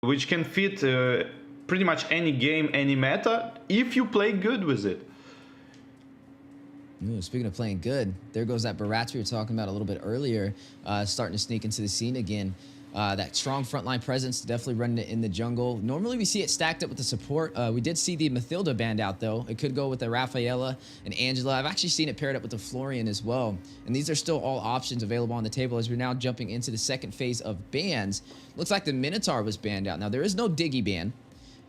which can fit pretty much any game, any meta, if you play good with it. Ooh, speaking of playing good, there goes that Barats we were talking about a little bit earlier, starting to sneak into the scene again. That strong frontline presence, definitely running it in the jungle. Normally we see it stacked up with the support. We did see the Mathilda banned out though. It could go with the Rafaela and Angela. I've actually seen it paired up with the Florian as well. And these are still all options available on the table as we're now jumping into the second phase of bans. Looks like the Minotaur was banned out. Now there is no Diggy ban.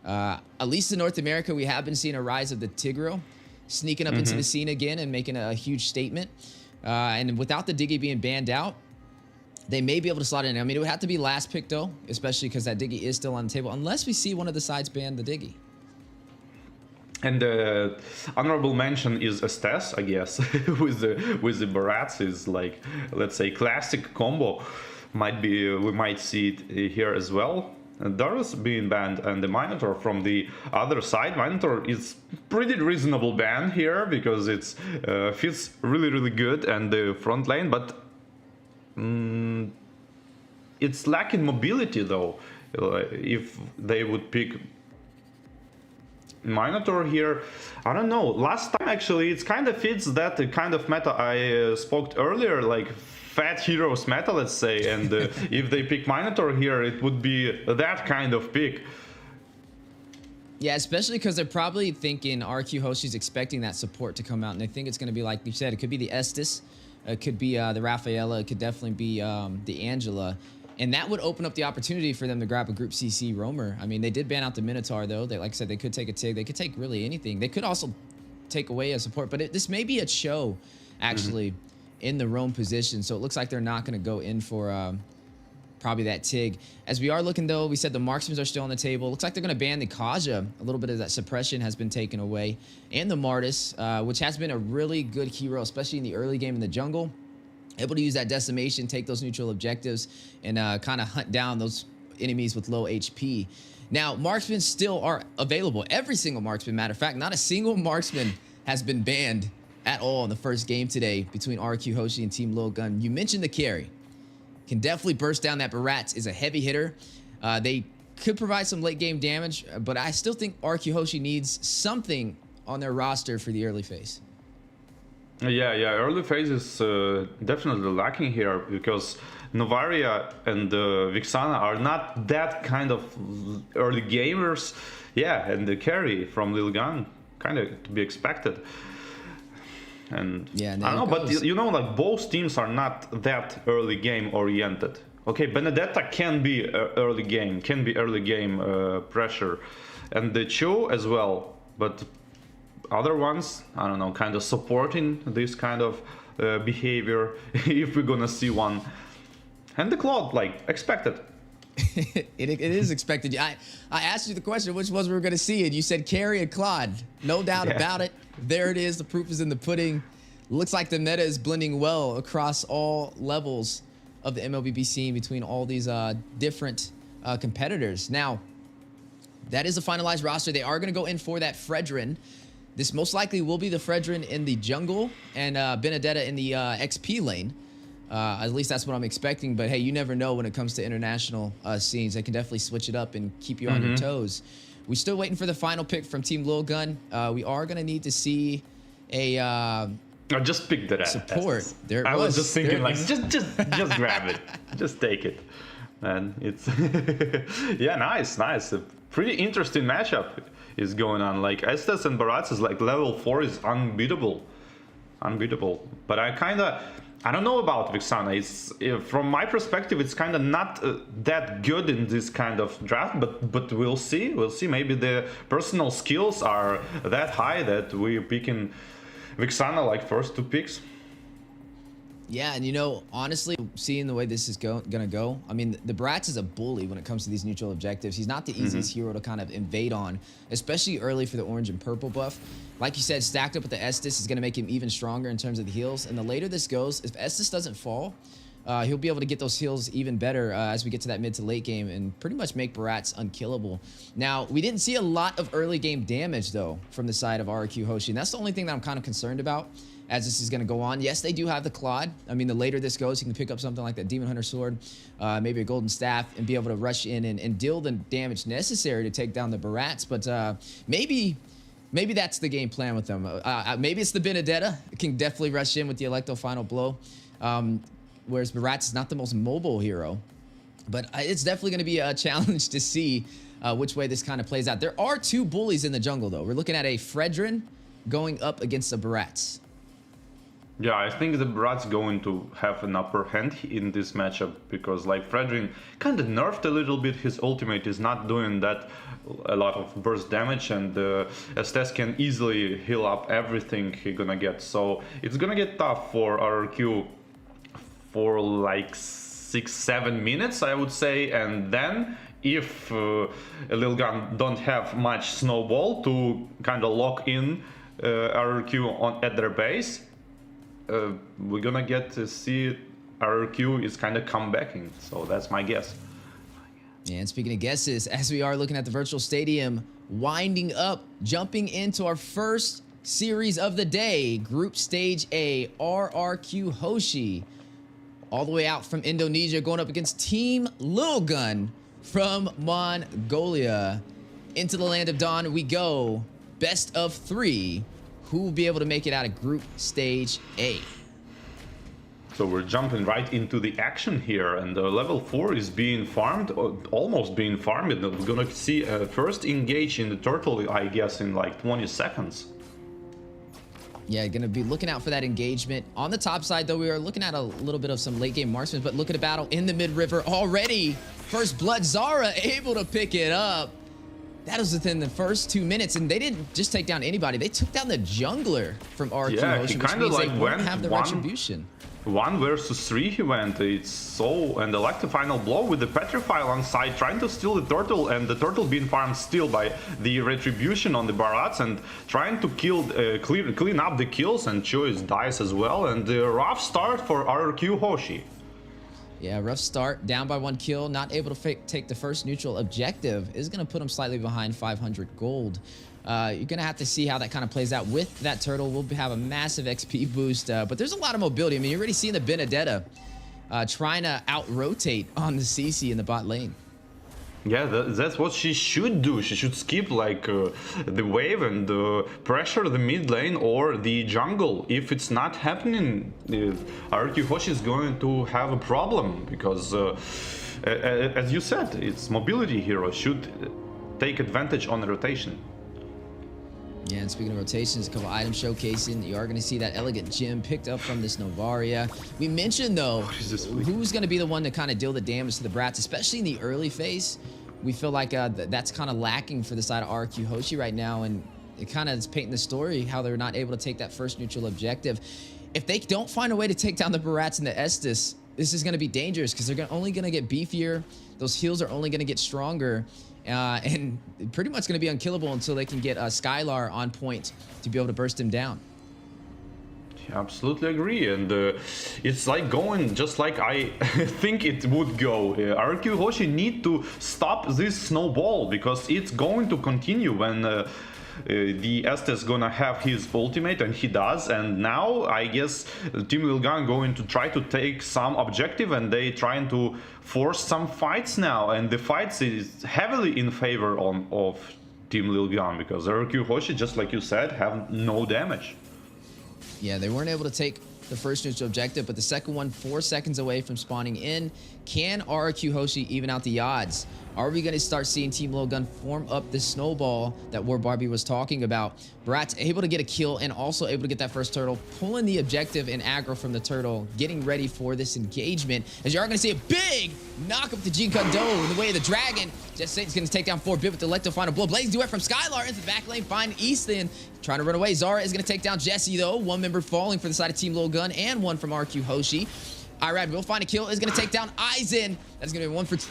At least in North America, we have been seeing a rise of the Tigreal sneaking up into the scene again and making a huge statement. And without the Diggy being banned out, they may be able to slot in. I mean, it would have to be last pick, though, especially because that Diggy is still on the table, unless we see one of the sides ban the Diggy. And the honorable mention is Estes, I guess, with the Barats is like, let's say, classic combo. We might see it here as well. Darius being banned and the Minotaur from the other side. Minotaur is pretty reasonable ban here because it's feels really good and the front lane, but it's lacking mobility though. If they would pick Minotaur here, I don't know. Last time actually, it kind of fits that kind of meta I spoke earlier, like fat heroes meta, let's say. And if they pick Minotaur here, it would be that kind of pick. Yeah, especially because they're probably thinking RRQ Hoshi's expecting that support to come out, and they think it's going to be like you said. It could be the Estes, it could be the Rafaela, it could definitely be the Angela. And that would open up the opportunity for them to grab a Group CC roamer. I mean, they did ban out the Minotaur, though. They, like I said, they could take a Tig. They could take really anything. They could also take away a support. But this may be a show, actually, in the roam position. So it looks like they're not going to go in for probably that Tig. As we are looking, though, we said the marksmen are still on the table. Looks like they're going to ban the Kaja. A little bit of that suppression has been taken away. And the Martis, which has been a really good hero, especially in the early game in the jungle. Able to use that decimation, take those neutral objectives, and kind of hunt down those enemies with low HP. Now, marksmen still are available. Every single marksman, matter of fact, not a single marksman has been banned at all in the first game today between RRQ Hoshi and Team Lilgun. You mentioned the carry. Can definitely burst down that Barats, is a heavy hitter. They could provide some late game damage, but I still think RRQ Hoshi needs something on their roster for the early phase. Yeah, early phase is definitely lacking here because Novaria and Vixana are not that kind of early gamers. Yeah, and the carry from Lilgun kind of to be expected. And yeah, I don't know, but you know, like both teams are not that early game oriented. Okay, Benedetta can be early game, pressure, and the Chu as well, but other ones, I don't know, kind of supporting this kind of behavior, if we're gonna see one. And the Claude, like, expected. it is expected. I asked you the question, which ones we were gonna see, and you said carry and Claude. No doubt about it. There it is. The proof is in the pudding. Looks like the meta is blending well across all levels of the MLBB scene between all these different competitors. Now, that is a finalized roster. They are gonna go in for that Fredrin. This most likely will be the Fredrin in the jungle and Benedetta in the XP lane. At least that's what I'm expecting. But hey, you never know when it comes to international scenes. They can definitely switch it up and keep you on your toes. We're still waiting for the final pick from Team Lilgun. We are going to need to see a I just picked that support. There I was just thinking, like, just grab it. Just take it. And it's... yeah, nice. A pretty interesting matchup is going on. Like Estes and Barats is like level 4 is unbeatable. But I don't know about Vixana. It's from my perspective, it's kind of not that good in this kind of draft. But we'll see. Maybe the personal skills are that high that we're picking Vixana like first 2 picks. Yeah, and you know, honestly, seeing the way this is gonna go, I mean, the Barats is a bully when it comes to these neutral objectives. He's not the easiest hero to kind of invade on, especially early for the orange and purple buff. Like you said, stacked up with the Estes is gonna make him even stronger in terms of the heals. And the later this goes, if Estes doesn't fall, he'll be able to get those heals even better as we get to that mid to late game and pretty much make Barats unkillable. Now, we didn't see a lot of early game damage, though, from the side of RRQ Hoshi, and that's the only thing that I'm kind of concerned about as this is going to go on. Yes, they do have the Claude. I mean, the later this goes, you can pick up something like that Demon Hunter Sword, maybe a Golden Staff, and be able to rush in and deal the damage necessary to take down the Barats. But maybe that's the game plan with them. Maybe it's the Benedetta. It can definitely rush in with the Electro Final Blow. Whereas Barats is not the most mobile hero. But it's definitely going to be a challenge to see which way this kind of plays out. There are two bullies in the jungle, though. We're looking at a Fredrin going up against the Barats. Yeah, I think the Brat's going to have an upper hand in this matchup because like Fredrin kind of nerfed a little bit. His ultimate is not doing that a lot of burst damage, and Estes can easily heal up everything he's gonna get. So it's gonna get tough for RRQ for like 6-7 minutes, I would say, and then if Lilgun don't have much snowball to kind of lock in RRQ at their base, we're gonna get to see RRQ is kind of comebacking. So that's my guess. Yeah, and speaking of guesses, as we are looking at the virtual stadium winding up, jumping into our first series of the day, Group Stage A, RRQ Hoshi, all the way out from Indonesia, going up against Team Lilgun from Mongolia. Into the land of dawn we go. Best of 3. Who will be able to make it out of Group Stage A? So we're jumping right into the action here, and level 4 is being farmed, or almost being farmed. And we're gonna see first engage in the turtle, I guess, in like 20 seconds. Yeah, gonna be looking out for that engagement. On the top side, though, we are looking at a little bit of some late game marksmen, but look at a battle in the mid-river already. First blood, Zara able to pick it up. That was within the first 2 minutes, and they didn't just take down anybody. They took down the jungler from RRQ Hoshi, which means they won't have the retribution. 1 versus 3 he went. It's so, and the final blow with the petrify on side, trying to steal the turtle, and the turtle being farmed still by the retribution on the Barats, and trying to kill, clean up the kills, and Choice dies as well. And a rough start for RRQ Hoshi. Yeah, rough start, down by 1 kill, not able to take the first neutral objective. Is going to put him slightly behind 500 gold. You're going to have to see how that kind of plays out with that turtle. We'll have a massive XP boost, but there's a lot of mobility. I mean, you're already seeing the Benedetta trying to out-rotate on the CC in the bot lane. Yeah, that's what she should do. She should skip like the wave and pressure the mid lane or the jungle. If it's not happening, RRQ Hoshi is going to have a problem because, as you said, it's mobility hero should take advantage on the rotation. Yeah, and speaking of rotations, a couple items showcasing. You are going to see that elegant gem picked up from this Novaria. We mentioned, though, who's going to be the one to kind of deal the damage to the Brats, especially in the early phase. We feel like that's kind of lacking for the side of RRQ Hoshi right now, and it kind of is painting the story how they're not able to take that first neutral objective. If they don't find a way to take down the Barats and the Estes, this is going to be dangerous because they're only going to get beefier. Those heals are only going to get stronger. And pretty much going to be unkillable until they can get Skylar on point to be able to burst him down. Yeah, absolutely agree, and it's like going just like I think it would go. RRQ Hoshi need to stop this snowball because it's going to continue when the Estes gonna have his ultimate, and he does. And now I guess Team Lilgun going to try to take some objective, and they trying to force some fights now, and the fights is heavily in favor of Team Lilgun because RRQ Hoshi, just like you said, have no damage. Yeah, they weren't able to take the first neutral objective, but the second one 4 seconds away from spawning in. Can RRQ Hoshi even out the odds? Are we going to start seeing Team Lilgun form up this snowball that War Barbie was talking about? Brat's able to get a kill and also able to get that first turtle, pulling the objective and aggro from the turtle, getting ready for this engagement. As you are going to see a big knock up to Jean Kondo in the way of the dragon. Just Satan's going to take down 4-bit with the electro final blow. Blaze duet from Skylar into the back lane, find Easton trying to run away. Zara is going to take down Jesse though. 1 member falling for the side of Team Lilgun and 1 from RQ Hoshi. Irad will find a kill, is going to take down Aizen. That's going to be 1 for 2.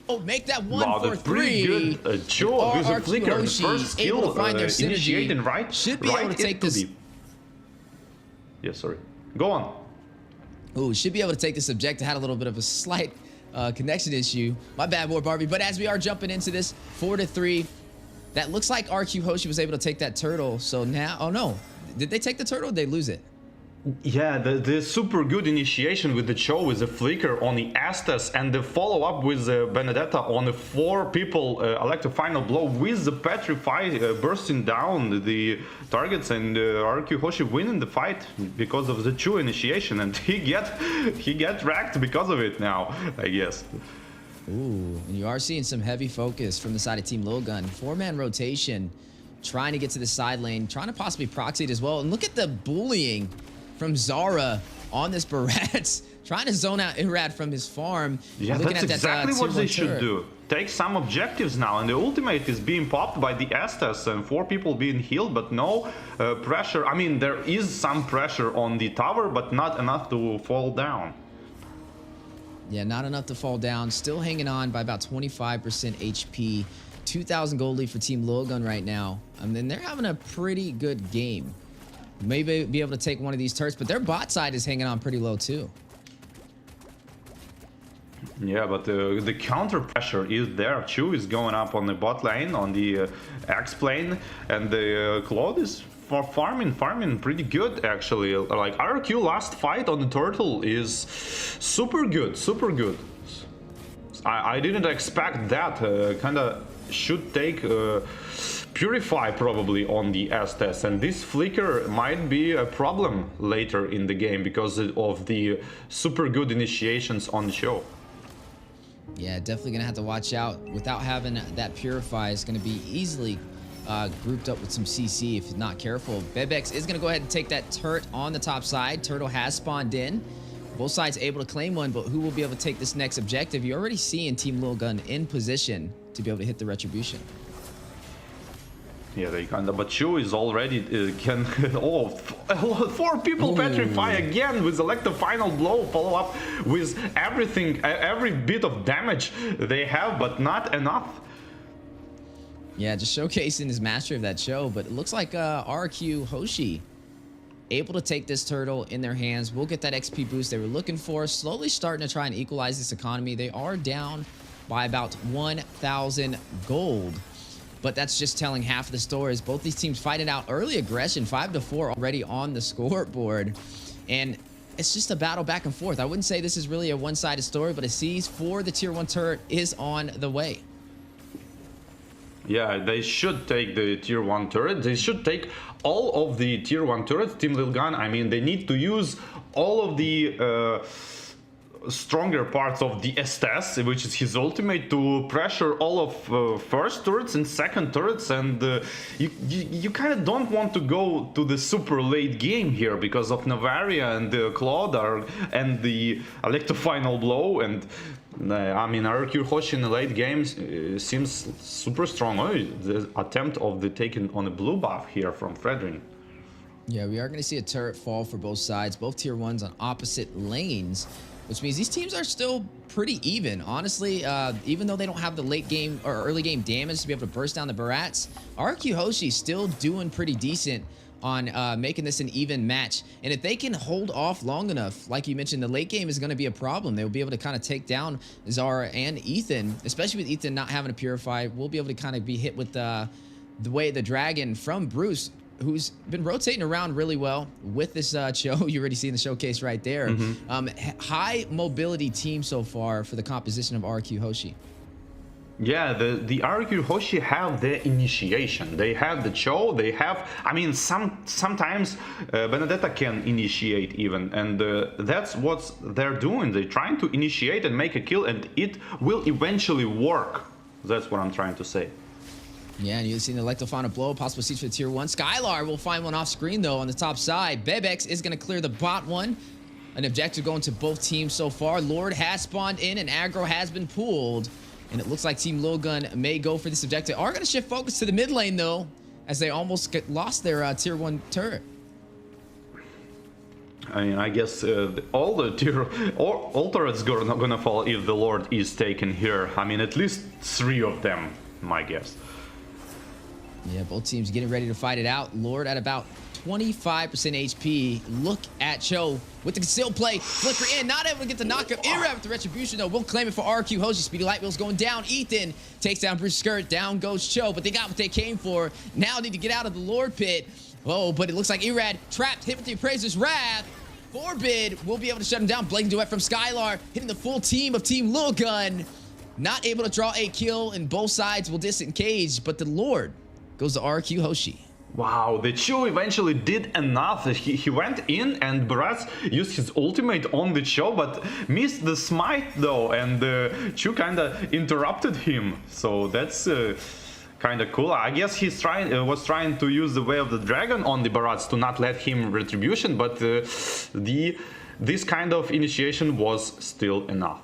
Oh, make that 1 for 3. Pretty good. Sure, there's a flicker. The first kill initiating right. Should be able to take this. Yeah, sorry. Go on. Ooh, should be able to take this objective. Had a little bit of a slight connection issue. My bad, boy, Barbie. But as we are jumping into this 4-3, that looks like RRQ Hoshi was able to take that turtle. So now, oh no, did they take the turtle or did they lose it? Yeah, the super good initiation with the Cho with the flicker on the Estes and the follow-up with Benedetta on the 4 people elect a final blow with the Petrify bursting down the targets, and RRQ Hoshi winning the fight because of the Chu initiation, and he get wrecked because of it now, I guess. Ooh, and you are seeing some heavy focus from the side of Team Lilgun. 4-man rotation, trying to get to the side lane, trying to possibly proxy it as well. And look at the bullying from Zara on this Barats, trying to zone out Irad from his farm. Yeah, that's exactly what they should do. Take some objectives now, and the ultimate is being popped by the Estes and 4 people being healed, but no pressure. I mean, there is some pressure on the tower, but not enough to fall down. Yeah, not enough to fall down. Still hanging on by about 25% HP. 2,000 gold lead for Team Lilgun right now. I mean, they're having a pretty good game. Maybe be able to take one of these turrets, but their bot side is hanging on pretty low too. Yeah, but the counter pressure is there. Chu is going up on the bot lane, on the X plane, and the Claude is farming pretty good actually. Like RRQ last fight on the turtle is super good, super good. I didn't expect that. Kinda should take Purify probably on the Estes, and this flicker might be a problem later in the game because of the super good initiations on the show. Yeah, definitely gonna have to watch out. Without having that Purify, is gonna be easily grouped up with some CC if not careful. Bebex is gonna go ahead and take that turret on the top side. Turtle has spawned in. Both sides able to claim one, but who will be able to take this next objective? You're already seeing Team Lilgun in position to be able to hit the retribution. Yeah, they kinda, but Chu is already can. Oh, 4 people Ooh. Petrify again with select the final blow, follow up with everything, every bit of damage they have, but not enough. Yeah, just showcasing his mastery of that show, but it looks like RRQ Hoshi able to take this turtle in their hands. We'll get that XP boost they were looking for. Slowly starting to try and equalize this economy. They are down by about 1,000 gold. But that's just telling half of the story. As both these teams fighting out early aggression, 5-4 already on the scoreboard. And it's just a battle back and forth. I wouldn't say this is really a one-sided story, but a seize for the tier 1 turret is on the way. Yeah, they should take the tier 1 turret. They should take all of the tier 1 turrets. Team Lilgun, I mean, they need to use all of the stronger parts of the Estes, which is his ultimate, to pressure all of first turrets and second turrets, and you kind of don't want to go to the super late game here because of Navaria and Claude and the Electro final blow, and I mean RRQ Hoshi in the late games seems super strong. Oh, the attempt of the taking on a blue buff here from Fredrin. Yeah, we are going to see a turret fall for both sides, both tier 1s on opposite lanes, which means these teams are still pretty even. Honestly, even though they don't have the late game or early game damage to be able to burst down the Barats, RRQ Hoshi still doing pretty decent on making this an even match. And if they can hold off long enough, like you mentioned, the late game is going to be a problem. They'll be able to kind of take down Zara and Ethan, especially with Ethan not having a Purify. We'll be able to kind of be hit with the way the Dragon from Bruce, who's been rotating around really well with this show. You already seen the showcase right there. High mobility team so far for the composition of RRQ Hoshi. Yeah, the RRQ Hoshi have the initiation. They have the Cho. They have, I mean, sometimes Benedetta can initiate even, and that's what they're doing. They're trying to initiate and make a kill, and it will eventually work. That's what I'm trying to say. Yeah, and you've seen the Electro find a blow, possible siege for tier 1. Skylar will find one off screen though on the top side. Bebex is going to clear the bot one. An objective going to both teams so far. Lord has spawned in and aggro has been pulled. And it looks like Team Lilgun may go for this objective. Are going to shift focus to the mid lane though, as they almost lost their tier 1 turret. I mean, I guess all turrets gonna fall if the Lord is taken here. I mean, at least 3 of them, my guess. Yeah, both teams getting ready to fight it out. Lord at about 25% HP. Look at Cho with the concealed play. Flicker in, not able to get the knockup. Irad with the retribution, though. Will claim it for RRQ. Hoshi, Speedy Light Wheels going down. Ethan takes down Bruce Skirt. Down goes Cho, but they got what they came for. Now need to get out of the Lord pit. Oh, but it looks like Irad trapped, hit with the Appraiser's Wrath. Forbid will be able to shut him down. Blazing Duet from Skylar, hitting the full team of Team Lilgun. Not able to draw a kill, and both sides will disengage, but the Lord goes to RRQ Hoshi. Wow, the Chu eventually did enough. He went in and Barats used his ultimate on the Chu, but missed the smite though, and Chu kinda interrupted him. So that's kinda cool. I guess he's was trying to use the Way of the Dragon on the Barats to not let him retribution, but this kind of initiation was still enough.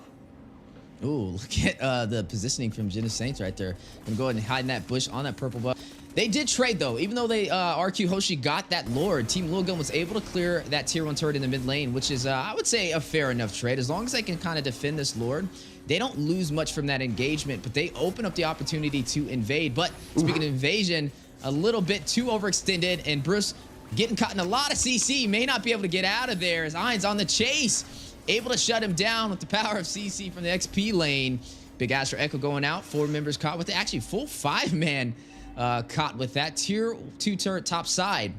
Ooh, look at the positioning from Jin Saints right there. Gonna go ahead and hide in that bush on that purple buff. They did trade though, even though they RQ Hoshi got that Lord. Team Lilgun was able to clear that tier 1 turret in the mid lane, which is I would say a fair enough trade. As long as they can kind of defend this Lord, they don't lose much from that engagement, but they open up the opportunity to invade. But speaking of invasion, a little bit too overextended, and Bruce getting caught in a lot of CC, may not be able to get out of there as Ain's on the chase. Able to shut him down with the power of CC from the XP lane. Big Astro Echo going out. 4 members caught with it. Actually, full 5-man caught with that. Tier 2 turret top side.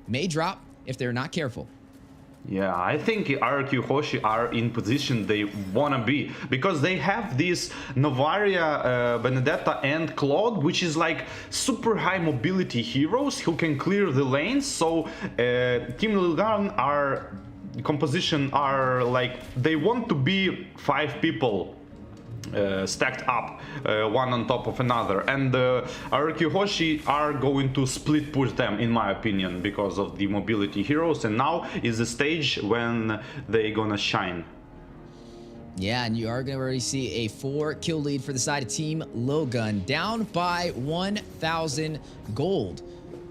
May drop if they're not careful. Yeah, I think RRQ Hoshi are in position they wanna be, because they have this Novaria, Benedetta and Claude, which is like super high mobility heroes who can clear the lanes. So Team Lilgun are composition are like they want to be 5 people stacked up, one on top of another, and RRQ Hoshi are going to split push them, in my opinion, because of the mobility heroes, and now is the stage when they gonna shine. Yeah, and you are going to already see a 4-kill lead for the side of Team Lilgun, down by 1,000 gold.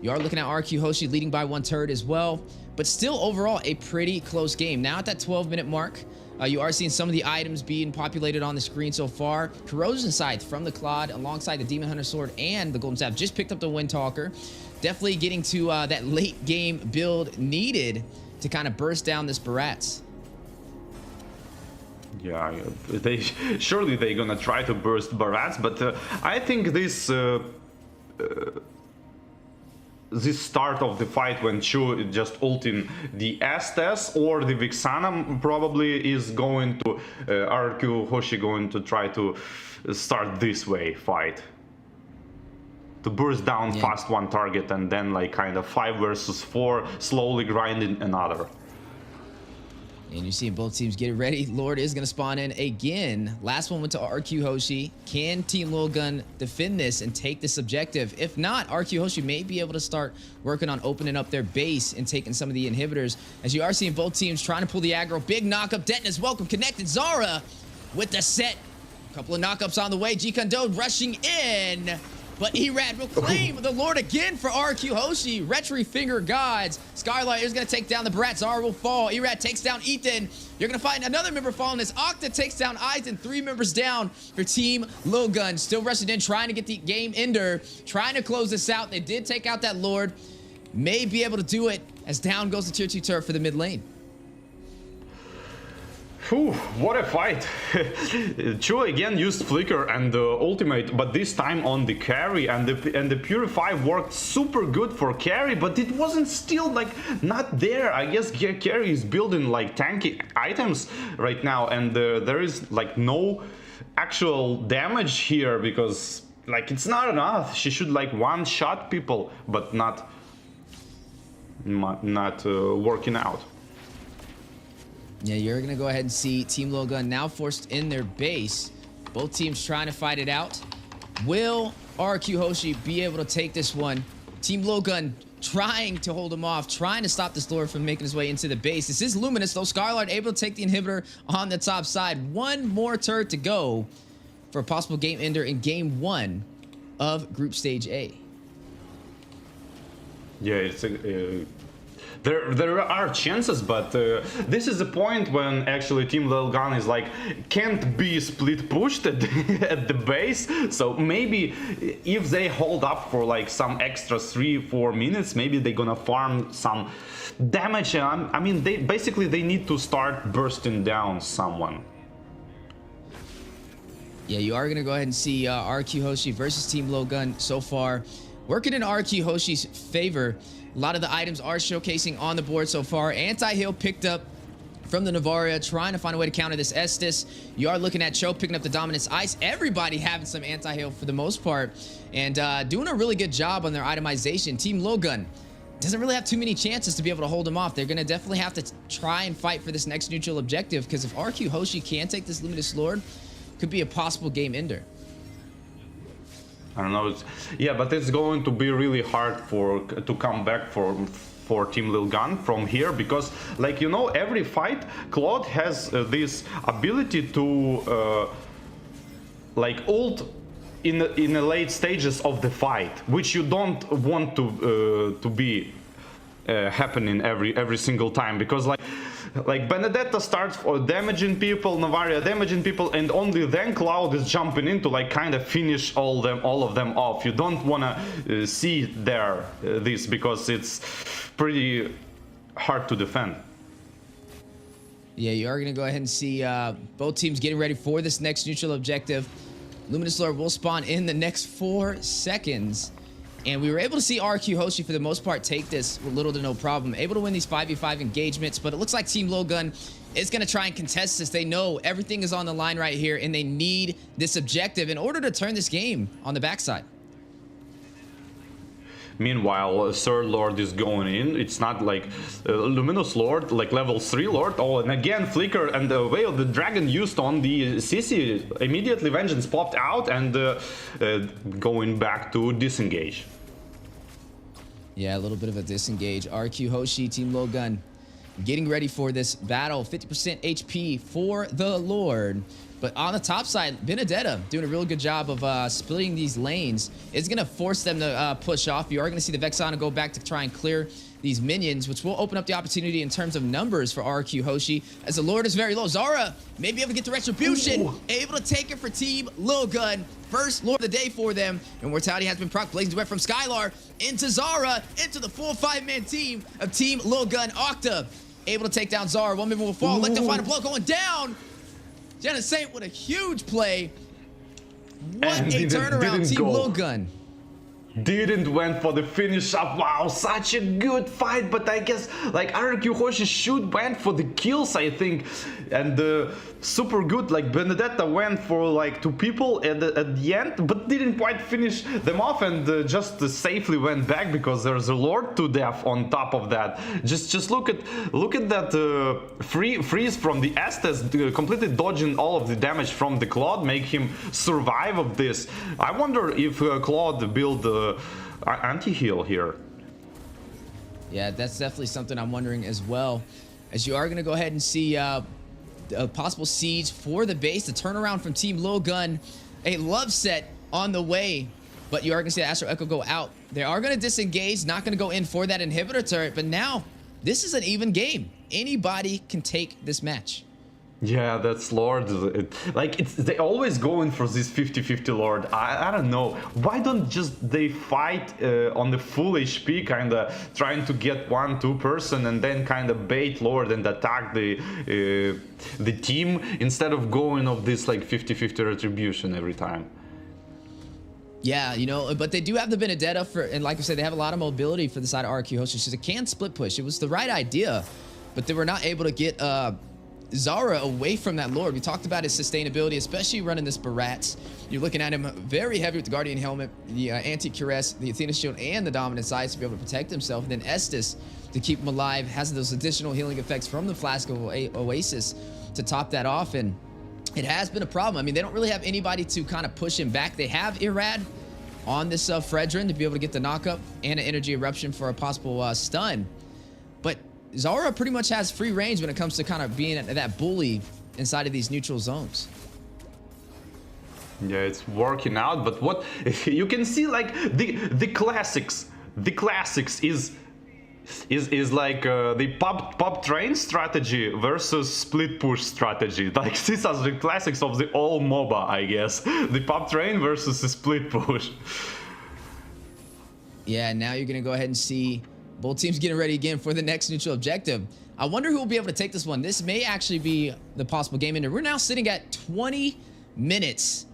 You are looking at RRQ Hoshi leading by 1 turret as well, but still overall a pretty close game. Now at that 12-minute mark, you are seeing some of the items being populated on the screen so far. Corrosion Scythe from the Claude alongside the Demon Hunter Sword and the Golden Staff. Just picked up the Windtalker. Definitely getting to that late game build needed to kind of burst down this Barats. Yeah, surely they're gonna try to burst Barats, but I think this start of the fight when Chu just ulting the Estes or the Vixana probably is going to RRQ Hoshi going to try to start this way fight. To burst down fast one target and then like kind of 5 versus 4, slowly grinding another. And you're seeing both teams get ready. Lord is going to spawn in again. Last one went to RQ Hoshi. Can Team Lilgun defend this and take this objective? If not, RQ Hoshi may be able to start working on opening up their base and taking some of the inhibitors. As you are seeing both teams trying to pull the aggro. Big knockup. Denton is welcome. Connected. Zara with the set. Couple of knockups on the way. G-Kondo rushing in. But Erad will claim the Lord again for RQ Hoshi. Retry Finger Gods. Skylight is going to take down the Brat. Zara will fall. Erad takes down Ethan. You're going to find another member falling as Octa takes down Eisen. 3 members down for Team Lilgun. Still rushing in, trying to get the game ender. Trying to close this out. They did take out that Lord. May be able to do it as down goes the tier 2 turret for the mid lane. Whew, what a fight. Chu again used Flicker and ultimate, but this time on the carry, and the Purify worked super good for carry, but it wasn't still like not there. I guess carry is building like tanky items right now, and there is like no actual damage here because like it's not enough. She should like one-shot people, but not working out. Yeah, you're going to go ahead and see Team Lilgun now forced in their base. Both teams trying to fight it out. Will RQ Hoshi be able to take this one? Team Lilgun trying to hold him off, trying to stop this Lord from making his way into the base. This is Luminous, though. Scarlard able to take the inhibitor on the top side. One more turret to go for a possible game ender in game 1 of Group Stage A. Yeah, it's There are chances, but this is the point when actually Team Lilgun is like can't be split pushed at, at the base. So maybe if they hold up for like some extra 3-4 minutes, maybe they're gonna farm some damage. I mean, they need to start bursting down someone. Yeah, you are gonna go ahead and see RRQ Hoshi versus Team Lilgun so far working in RRQ Hoshi's favor. A lot of the items are showcasing on the board so far. Anti-heal picked up from the Navaria, trying to find a way to counter this Estus. You are looking at Cho picking up the Dominance Ice. Everybody having some anti-heal for the most part, and doing a really good job on their itemization. Team Lilgun doesn't really have too many chances to be able to hold them off. They're going to definitely have to try and fight for this next neutral objective, because if RRQ Hoshi can take this Luminous Lord, could be a possible game ender. I don't know. Yeah, but it's going to be really hard to come back for Team Lilgun from here, because, like, you know, every fight Claude has this ability to like ult in the late stages of the fight, which you don't want to be happening every single time, because like Benedetta starts for damaging people, Navaria damaging people, and only then Cloud is jumping in to like kind of finish all of them off. You don't want to see this, because it's pretty hard to defend. Yeah, you are going to go ahead and see both teams getting ready for this next neutral objective. Luminous Lord will spawn in the next 4 seconds. And we were able to see RRQ Hoshi, for the most part, take this with little to no problem. Able to win these 5v5 engagements, but it looks like Team Lilgun is going to try and contest this. They know everything is on the line right here, and they need this objective in order to turn this game on the backside. Meanwhile, Third Lord is going in. It's not like Luminous Lord, like level 3 Lord. Oh, and again, Flicker and the Veil the Dragon used on the CC. Immediately Vengeance popped out and going back to disengage. Yeah, a little bit of a disengage. RRQ Hoshi, Team Lilgun, getting ready for this battle. 50% HP for the Lord. But on the top side, Benedetta doing a real good job of splitting these lanes. It's going to force them to push off. You are going to see the Vexana go back to try and clear these minions, which will open up the opportunity in terms of numbers for RRQ Hoshi, as the Lord is very low. Zara may be able to get the Retribution. Ooh. Able to take it for Team Lilgun. First Lord of the day for them. And Mortality has been proc. Blazing Duet from Skylar into Zara, into the full 5-man team of Team Lilgun. Octa able to take down Zara. One member will fall. Let them find a blow going down. Jenna Saint with a huge play. What a turnaround, Team Lilgun. Didn't went for the finish up. Wow, such a good fight, but I guess like RRQ Hoshi should went for the kills, I think, and super good. Like Benedetta went for like 2 people at the end, but didn't quite finish them off, and just safely went back because there's a Lord to death on top of that. Just look at that freeze from the Estes, completely dodging all of the damage from the Claude, make him survive of this. I wonder if Claude build anti-heal here. Yeah, that's definitely something I'm wondering as well, as you are going to go ahead and see a possible siege for the base. The turnaround from Team Lilgun, a love set on the way, but you are going to see the Astro Echo go out. They are going to disengage, not going to go in for that inhibitor turret, but now this is an even game. Anybody can take this match. Yeah, that's Lord. They always go in for this 50-50 Lord. I don't know. Why don't just they fight on the full HP, kind of trying to get 1-2 person and then kind of bait Lord and attack the team, instead of going of this like 50-50 retribution every time. Yeah, you know, but they do have the Benedetta and like I said, they have a lot of mobility for the side of RRQ Hoshi. So they can split push. It was the right idea, but they were not able to get Zara away from that Lord. We talked about his sustainability, especially running this Barats. You're looking at him very heavy with the Guardian Helmet, the Anti-Cuirass, the Athena Shield, and the Dominance Ice to be able to protect himself. And then Estus to keep him alive, has those additional healing effects from the Flask of Oasis to top that off. And it has been a problem. I mean, they don't really have anybody to kind of push him back. They have Irad on this Fredrin to be able to get the knockup and an Energy Eruption for a possible stun. But Zara pretty much has free range when it comes to kind of being that bully inside of these neutral zones. Yeah, it's working out, but what you can see, like the classics is is like the pop train strategy versus split push strategy. Like these are the classics of the all MOBA, I guess. The pop train versus the split push. Yeah, now you're gonna go ahead and see both teams getting ready again for the next neutral objective. I wonder who will be able to take this one. This may actually be the possible game ender. We're now sitting at 20 minutes.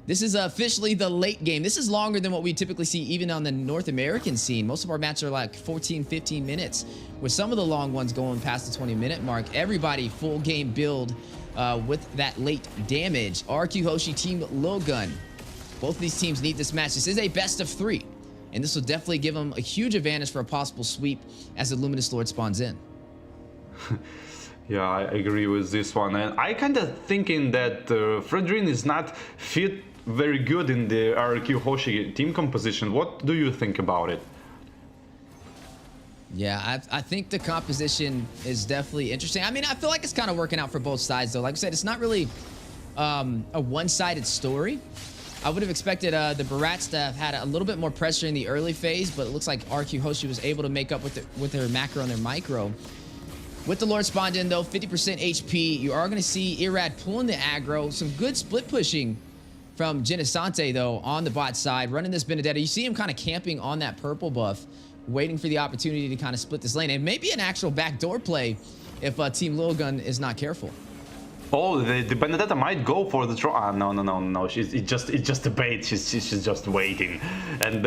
This is officially the late game. This is longer than what we typically see even on the North American scene. Most of our matches are like 14, 15 minutes, with some of the long ones going past the 20-minute mark. Everybody full game build with that late damage. RRQ Hoshi, Team Lilgun. Both of these teams need this match. This is a best of 3, and this will definitely give them a huge advantage for a possible sweep as the Luminous Lord spawns in. Yeah, I agree with this one, and I kind of thinking that Fredrin is not fit very good in the RRQ Hoshi team composition. What do you think about it? Yeah, I think the composition is definitely interesting. I mean, I feel like it's kind of working out for both sides, though. Like I said, it's not really a one-sided story. I would have expected the Barats to have had a little bit more pressure in the early phase, but it looks like RRQ Hoshi was able to make up with their macro and their micro. With the Lord spawned in, though, 50% HP, you are going to see Irad pulling the aggro. Some good split pushing from Genesante, though, on the bot side, running this Benedetta. You see him kind of camping on that purple buff, waiting for the opportunity to kind of split this lane. And maybe an actual backdoor play if Team Lilgun is not careful. Oh, the Benedetta might go for the draw. No. It's just a bait. She's just waiting. And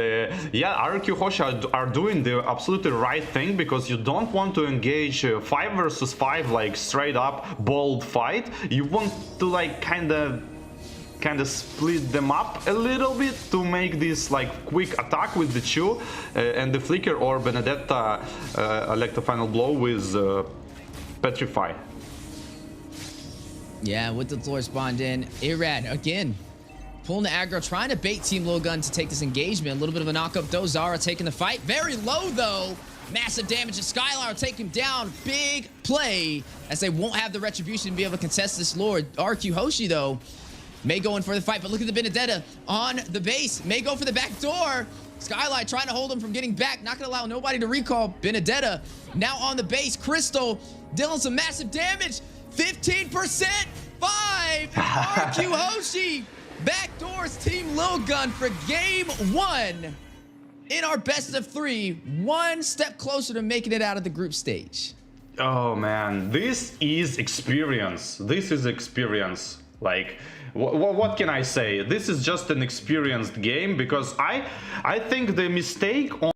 yeah, RRQ Hoshi are doing the absolutely right thing, because you don't want to engage 5 versus 5 like straight up bold fight. You want to like kind of split them up a little bit to make this like quick attack with the Chu and the Flicker, or Benedetta elect a final blow with Petrify. Yeah, with the Lord spawned in, Irad again pulling the aggro, trying to bait Team Lilgun to take this engagement. A little bit of a knock-up though. Zara taking the fight. Very low though. Massive damage to Skylar will take him down. Big play, as they won't have the retribution to be able to contest this Lord. RRQ Hoshi though may go in for the fight, but look at the Benedetta on the base. May go for the back door. Skylight trying to hold him from getting back. Not going to allow nobody to recall. Benedetta now on the base. Crystal dealing some massive damage. 15%. 5. RRQ Hoshi backdoors Team Lilgun for game 1 in our best of 3. One step closer to making it out of the group stage. Oh man, this is experience. This is experience. Like, what can I say? This is just an experienced game, because I think the mistake on